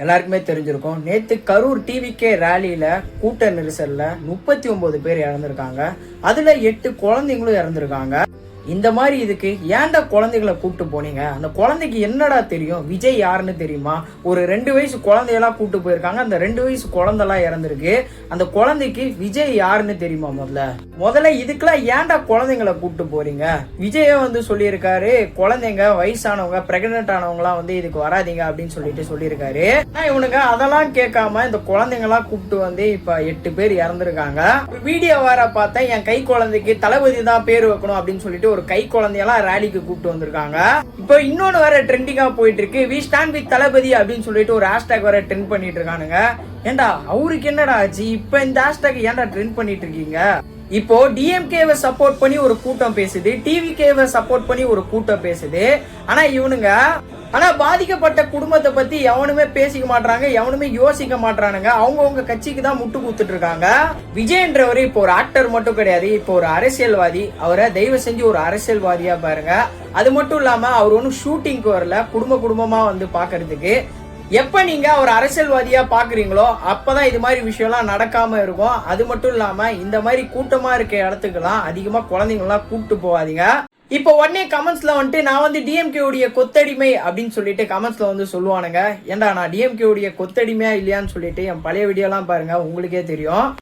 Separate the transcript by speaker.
Speaker 1: எல்லாருக்குமே தெரிஞ்சிருக்கும். நேற்று கரூர் டிவிகே ரேலியில கூட்ட நெரிசல்ல 39 பேர் இறந்துருக்காங்க. அதுல 8 குழந்தைங்களும் இறந்துருக்காங்க. இந்த மாதிரி இதுக்கு ஏன்டா குழந்தைகளை கூப்பிட்டு போனீங்க? அந்த குழந்தைக்கு என்னடா தெரியும்? விஜய் யாருன்னு தெரியுமா? ஒரு 2 வயசு குழந்தையெல்லாம் கூப்பிட்டு போயிருக்காங்க. அந்த 2 வயசு குழந்தைலாம் இறந்துருக்கு. அந்த குழந்தைக்கு விஜய் யாருன்னு தெரியுமா? முதல்ல இதுக்கெல்லாம் ஏன்டா குழந்தைங்களை கூப்பிட்டு போறீங்க? விஜயே சொல்லியிருக்காரு, குழந்தைங்க வயசானவங்க பிரெக்னென்ட் ஆனவங்கலாம் இதுக்கு வராதிங்க அப்படின்னு சொல்லியிருக்காரு. இவனுங்க அதெல்லாம் கேட்காம இந்த குழந்தைங்கலாம் கூப்பிட்டு இப்ப 8 பேர் இறந்துருக்காங்க. வீடியோ வேற பார்த்தேன், என் கை குழந்தைக்கு தளபதி தான் பேர் வைக்கணும் அப்படின்னு சொல்லிட்டு ஒரு கை குழந்தையெல்லாம் ரேலிக்கு கூப்பிட்டு வந்திருக்காங்க. இப்போ இன்னொன்னு வேற ட்ரெண்டிங்கா போயிட்டு இருக்கு. வி ஸ்டாண்ட் வித் தளபதி அப்படின்னு சொல்லிட்டு ஒரு ஹேஷ்டாக் வேற ட்ரெண்ட் பண்ணிட்டு இருக்கானுங்க. ஏண்டா அவருக்கு என்னடா ஆச்சு? இப்ப இந்த ஹேஷ்டாக் ஏன்டா ட்ரெண்ட் பண்ணிட்டு இருக்கீங்க? இப்போ டிஎம்கேவை சப்போர்ட் பண்ணி ஒரு கூட்டம் பேசுது, டிவிகேவை சப்போர்ட் பண்ணி ஒரு கூட்டம் பேசுது. ஆனா பாதிக்கப்பட்ட குடும்பத்தை பத்தி எவனுமே பேசிக்க மாட்டாங்க, எவனுமே யோசிக்க மாட்டானுங்க. அவங்கவுங்க கட்சிக்கு தான் முட்டு கொடுத்துட்டு இருக்காங்க. விஜய்ன்றவர் இப்போ ஒரு ஆக்டர் மட்டும் கிடையாது, இப்போ ஒரு அரசியல்வாதி. அவரை தயவு செஞ்சு ஒரு அரசியல்வாதியா பாருங்க. அது மட்டும் இல்லாம அவர் ஒன்னும் ஷூட்டிங்க்கு வரல, குடும்பமா பாக்குறதுக்கு. எப்ப நீங்க ஒரு அரசியல்வாதியா பாக்குறீங்களோ அப்பதான் இது மாதிரி விஷயம்லாம் நடக்காம இருக்கும். அது மட்டும் இல்லாம இந்த மாதிரி கூட்டமா இருக்க இடத்துக்குலாம் அதிகமா குழந்தைங்கலாம் கூப்பிட்டு போவாதீங்க. இப்போ உடனே கமெண்ட்ஸ்ல நான் டிஎம்கே உடைய கொத்தடிமை அப்படின்னு சொல்லிட்டு கமெண்ட்ஸ்ல சொல்லுவானுங்க. ஏன்டா நான் டிஎம்கே உடைய கொத்தடிமையா இல்லையான்னு சொல்லிட்டு என் பழைய வீடியோலாம் பாருங்க, உங்களுக்கே தெரியும்.